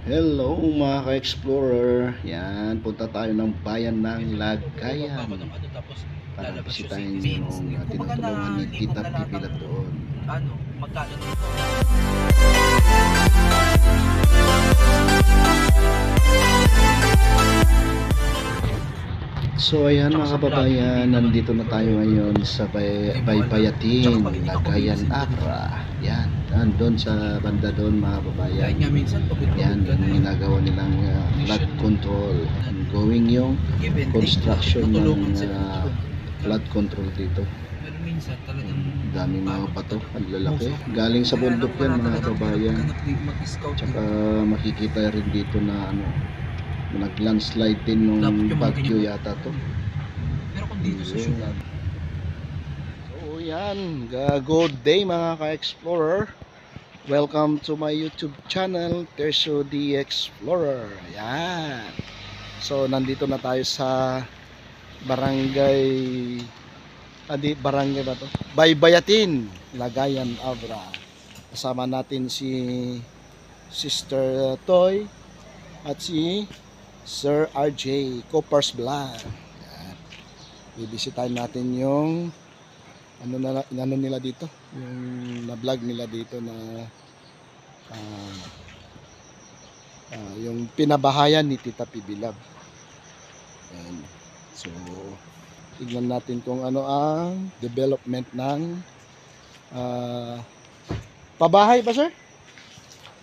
Hello mga ka-explorer. Yan, punta tayo ng bayan ng Lagayan para bisitahin yung tinutulungan ni Tita Pipila doon. Magkano? So ayan mga kababayan, nandito na tayo ngayon sa Baybayatin, Lagayan Abra. Yan, doon sa banda doon mga kababayan. Kahit nga minsan Yan, yung ginagawa nilang flood control. Ongoing yung construction ng flood control dito. Pero minsan talagang Daming mga bato, ang lalaki. Galing sa bundok yan mga kababayan. Tsaka makikita rin dito na nag-landslide din nung bagyo yata to. Pero kung dito sa syudad, So yan, good day mga ka-explorer. Welcome to my YouTube channel, Tercio the Explorer. Yan. So nandito na tayo sa barangay barangay ba to? Baybayatin, Lagayan Abra. Kasama natin si Sister Toy at si Sir RJ Coppers Vlog. Yan. Bibisitahin natin yung ano nila dito, yung na-vlog nila dito na yung pinabahayan ni Tita Pibilab. Yan. So tignan natin kung ano ang development ng pabahay ba, sir?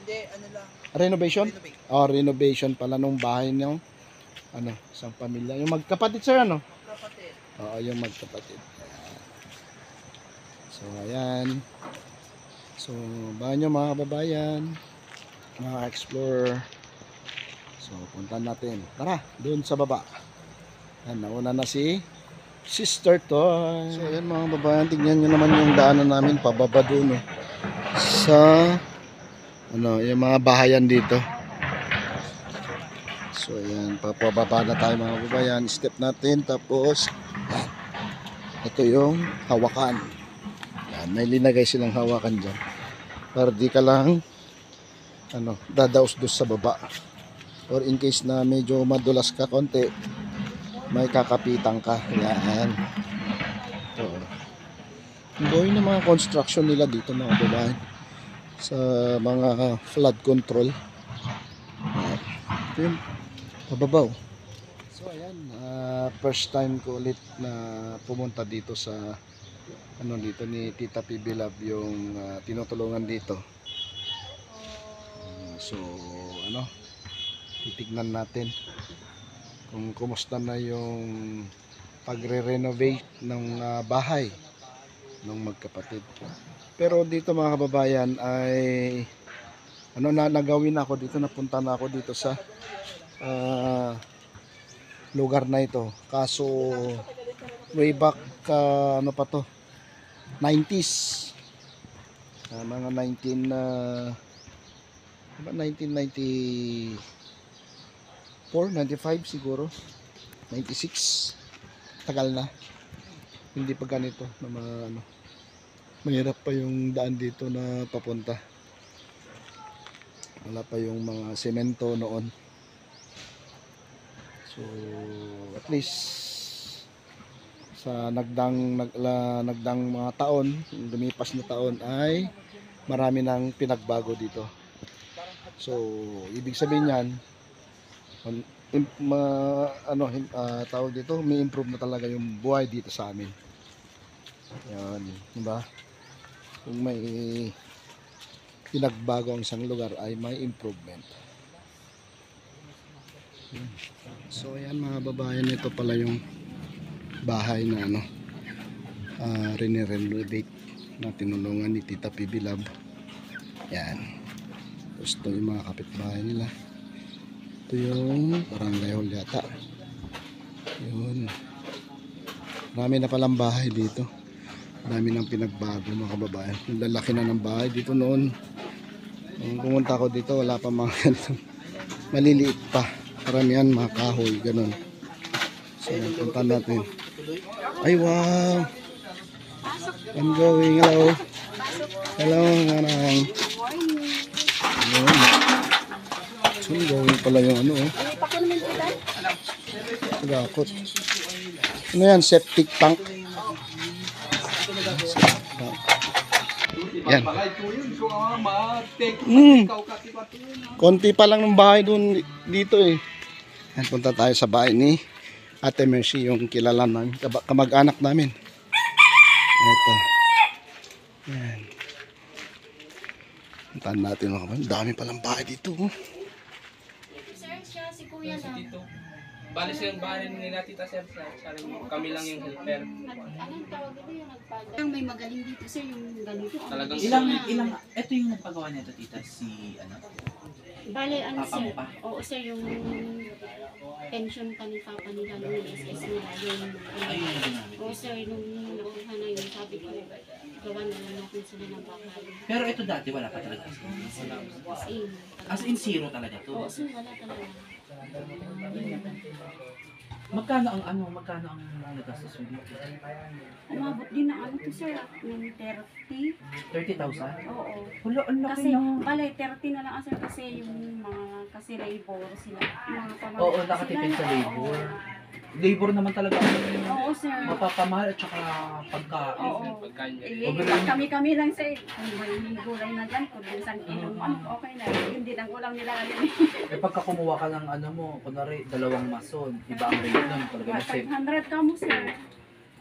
hindi, ano lang, Renovation? renovate. Renovation pala nung bahay ng isang pamilya. Yung magkapatid, sir, Kapatid, Oo, yung magkapatid. So, ayan. So, bahan nyo mga kababayan, mga explorer. So, punta natin. Tara, doon sa baba. Yan, nauna na si Sister Toy. So, ayan mga kababayan, tignan nyo naman yung daanan namin pababa doon. Sa yung mga bahayan dito. So ayan, papababa na tayo mga kababayan. Step natin, tapos ito yung hawakan. Yan, may linagay silang hawakan dyan para di ka lang dadaos-dos sa baba, or in case na medyo madulas ka konti, may kakapitan ka. Yan. Ito. Going na mga construction nila dito mga kababayan sa mga flood control. Ito yun, pababaw. So ayan, first time ko ulit na pumunta dito sa dito ni Tita Pibilab, yung tinutulungan dito. So titignan natin kung kumusta na yung pagre-renovate ng bahay ng magkapatid. Pero dito mga kababayan ay nagawin ako dito, napunta na ako dito sa lugar na ito. Kaso way back pa to, 90s, mga 1994, 95 siguro, 96, tagal na. Hindi pa ganito na mahirap pa yung daan dito na papunta. Wala pa yung mga semento noon. So at least sa nagdang mga taon, lumipas na taon, ay marami nang pinagbago dito. So ibig sabihin yan, tawag dito, may improve na talaga yung buhay dito sa amin. Yan, diba? Kung may pinagbago ang isang lugar ay may improvement. So ayan mga babayan, ito pala yung bahay na renovate na tinulungan ni Tita Pibilab. Yan. Gusto yung mga kapitbahay nila. Ito yung barangay hall yata. Yun. Marami na palang bahay dito. Dami nang pinagbago mga kababayan. Yung lalaki na ng bahay dito noon. Nung pumunta ako dito, wala pa mga maliliit pa. Karamihan mga kahoy, ganun. So, punta natin. Ay, wow! I'm going. Hello. Hello, manang. Yun. So, Yung gawin pala yung ano oh. Pakilamin kita. Gakot. Ano yan? Septic tank. Yan. Konti pa lang ng bahay doon dito eh. Yan, punta tayo sa bahay ni Ate Mercy, yung kilala namin, kamag-anak namin. Ito. Yan. Puntahan natin mga kapatid. Dami palang bahay dito. Oh. Sir, siya si Kuya lang. Bali silang bahay nila Tita Sir. Kami lang yung helper. Anong tawag ito yung nagpada? Ang may magaling dito sir, yung ganito. Talagang Ito yung nagpagawa niya to, tita, si ano? Bale, ano Papa sir? mo pa? Oo sir, yung pension pa ni Papa nila, yung SS nila, yung... Ayun yung ginamit. Oo sir, nung nakuha na yun, sabi ko, gawa na lang natin sila ng bahay. Pero ito dati wala pa talaga. As in. As in zero talaga to. Oo sir, wala talaga. Magkano ang nagastos mo dito? Umabot din ng ano to sir, ng 30. 30,000? Oo. Wala, ang laki Kasi, na. bale, 30 na lang sir kasi yung mga, kasi labor sila. Yung mga pamangkin Oo, nakatipid sa sila, labor. oo. Labor naman talaga Oo sir. mapapamahal at saka pagkain. Oo. pagkanya. Kami lang sir. Kung may gulay na dyan, kung isang kilo, okay na. Yun din ang ulam nila ngayon. Eh pagka kumuha ka ng ano mo, kunwari 2 mason, iba ang rate nun. Talaga na safe. 500 ka mo sir.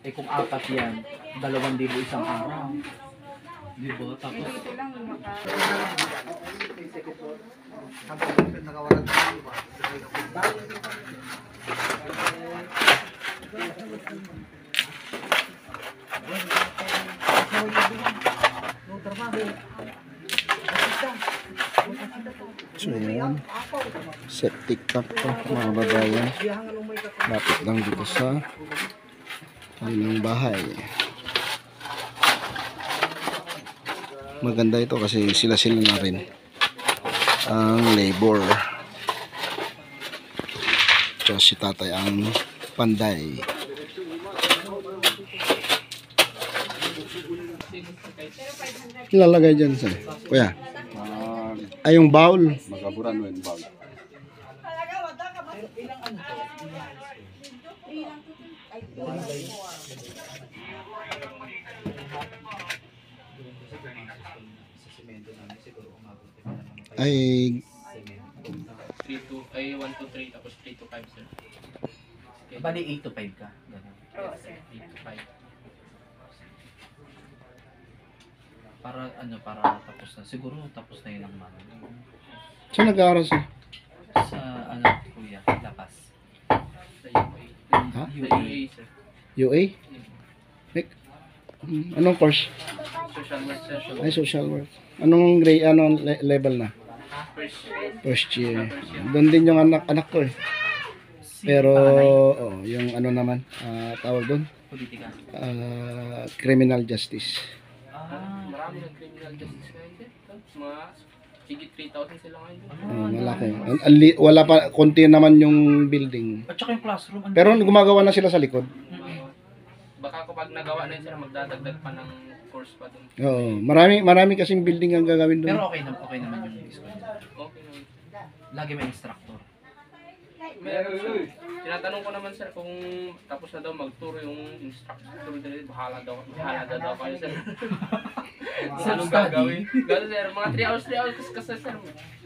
Eh kung 4 yan, 2,000 isang araw. Di ba? Eh Tapos, dito lang maka... So yan. Septic tank to mga babayan. Lapit lang dito sa kanilang bahay. Maganda ito kasi sila-sila na rin ang labor. Tsaka si tatay ang panday. Ilalagay dyan sa kuya. Ay yung bowl. Magaburan mo yung bowl. Ay 3 to, ay 1 to 3 tapos 3 to 5 sir. bali 8 to 5 ka. Ganun. Oo sir. 8 to 5. Para tapos na. Siguro tapos na yun ang mama. saan nag-aaral siya? Sa ano, kuya, lapas. Sa UA. Ha? Sa UA sir. UA? Anong course? Social work sir. Ay social work. Anong grade, anong level na? First First year. Doon din yung anak ko eh. Pero oh, yung ano naman, tawag doon, Politika. criminal justice. marami ng criminal justice ngayon sir. Mga higit 3,000 sila ngayon. Malaki. Wala pa, konti naman yung building. At saka yung classroom. Ano? Pero gumagawa na sila sa likod. Baka kapag nagawa na yun sila, magdadagdag pa ng course pa doon. Oo, marami kasing building ang gagawin doon. Pero okay naman yung school. Okay naman. Lagi may instructor. Meron sir. Tinatanong ko naman sir kung tapos na daw magturo yung instructor dito, bahala daw kayo sir. Kung anong gagawin. Gano'n sir, mga 3 hours kasi sir.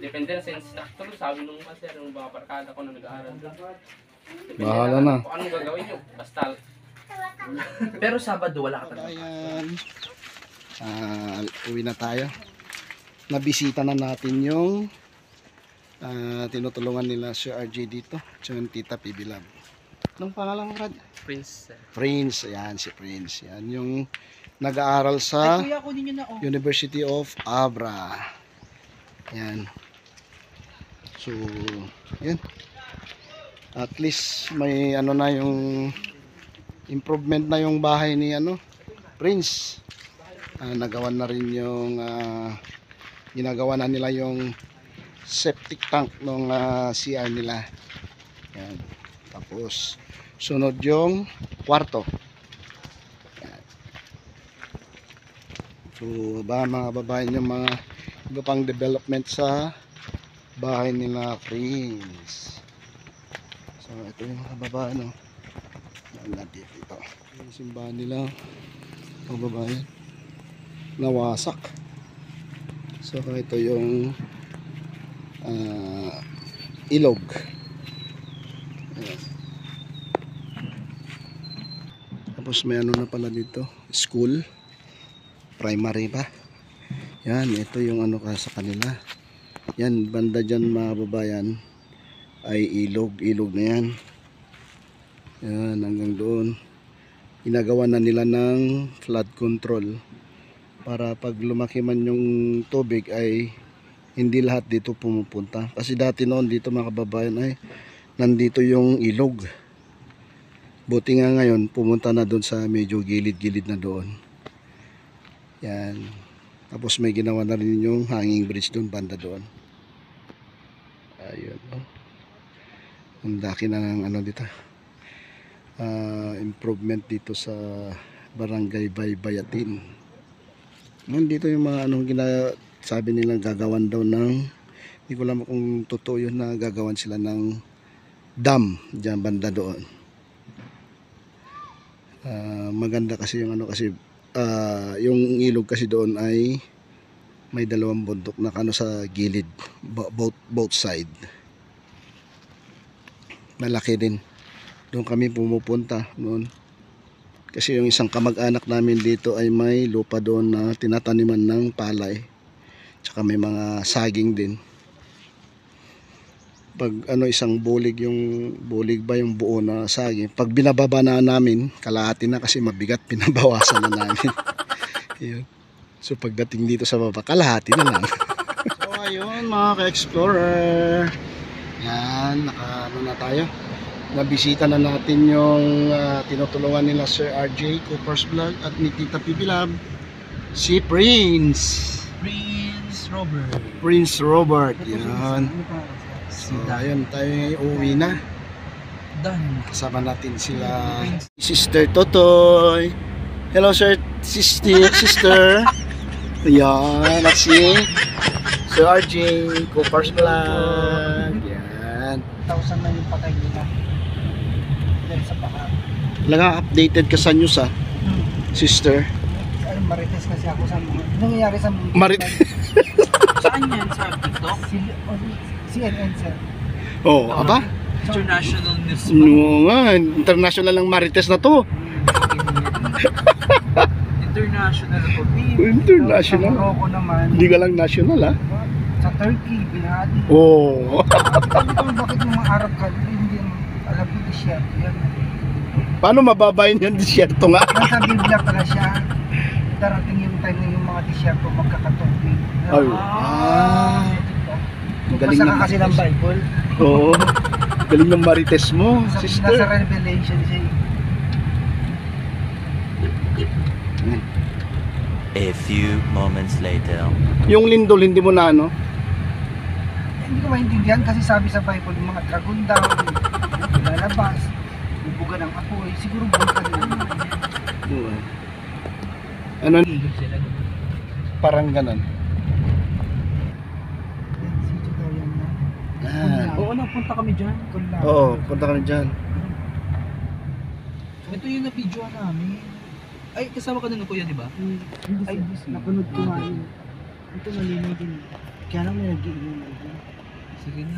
Depende na sa instructor, sabi nung sir, yung mga barkada ko na nag-aaral. Depende Bahala na. Kung anong gagawin nyo, basta. Pero Sabado wala ka talaga. Ayan. Uwi na tayo. Nabisita na natin yung tinutulungan nila si RJ dito. So yung Tita PB Lab. Anong pangalan mo, Brad? Prince sir. Prince. Ayan, si Prince. Yan yung nag-aaral sa Kuya, kunin nyo na oh. University of Abra. Yan. So, yan. At least may ano na yung improvement na yung bahay ni Prince. Nagawan na rin yung ginagawa na nila yung septic tank ng CR nila. Yan. Tapos sunod yung kwarto. Yan. So ba mga babae yung mga iba pang development sa bahay nila Prince. So ito yung mga babae, no? Nandito ito. Yung simbahan nila, mga babae, nawasak. So ito yung ilog. Ayan. Tapos may ano na pala dito, school, primary pa. Yan, ito yung ano ka sa kanila. Yan, banda dyan mga babayan ay ilog na yan. Yan, hanggang doon. Ginagawa na nila ng flood control para pag lumaki man yung tubig ay hindi lahat dito pumupunta. Kasi dati noon dito mga kababayan ay nandito yung ilog. Buti nga ngayon pumunta na doon sa medyo gilid-gilid na doon. Yan. Tapos may ginawa na rin yung hanging bridge doon, banda doon. Ayun. Ang laki na ng ano dito. Improvement dito sa Barangay Baybayatin. Nandito yung mga anong sabi nilang gagawan daw ng, hindi ko alam kung totoo yun, na gagawan sila ng dam diyan banda doon. Maganda kasi yung ano, kasi yung ilog kasi doon ay may dalawang bundok na ano sa gilid, both side. Malaki din. Doon kami pumupunta noon. Kasi yung isang kamag-anak namin dito ay may lupa doon na tinataniman ng palay. Tsaka may mga saging din. Pag ano isang bulig ba yung buo na saging. Pag binababa na namin, kalahati na kasi mabigat, pinabawasan na namin. Yun. So pagdating dito sa baba, kalahati na lang. So ayun mga ka-explorer. Yan, ano na tayo. Nabisita na natin yung tinutulungan nila Sir RJ Cooper's Vlog at ni Tita PB Lab, si Prince Robert. Yan. So ayun, tayo ngayon uuwi na. Kasama natin sila Sister Totoy. Hello sister. Yan, at si Sir RJ Cooper's Vlog. Yan. 1,000 na yung patay nila. Sa baka. Talaga updated ka sa news sister. Ay, marites kasi ako sa mga nangyayari sa mga Saan yan? Sa TikTok? CNN sir. Oh, aba? International news. No nga, international lang marites na to. International po. International. Sa Morocco naman. Hindi ka lang national Sa Turkey, binahati. Oh. Bakit yung mga Arab ka, hindi alam ko siya. Yan. Paano mababayin yung disyerto nga? Nasa Biblia pala siya. Darating yung time na yung mga disyerto magkakatubig. Ay. Galing Basa ng ka kasi ng Bible. Oo. Galing ng marites mo, Nasa sister. Revelation siya. A few moments later. Yung lindol hindi mo na ano? Hindi ko maintindihan kasi sabi sa Bible yung mga dragon daw, lalabas, bubuga ng apoy, siguro bulkan na. Ano? Parang ganon. Sito daw yan na. Oo, napunta kami dyan. Oo, punta ka na dyan. Ito yung na-videoan namin. Ay, kasama ka na ng kuya, di ba? Ay, napanood ko nga yun. Ito nalinaw din. Kaya lang may nag-iingay din. Sige na.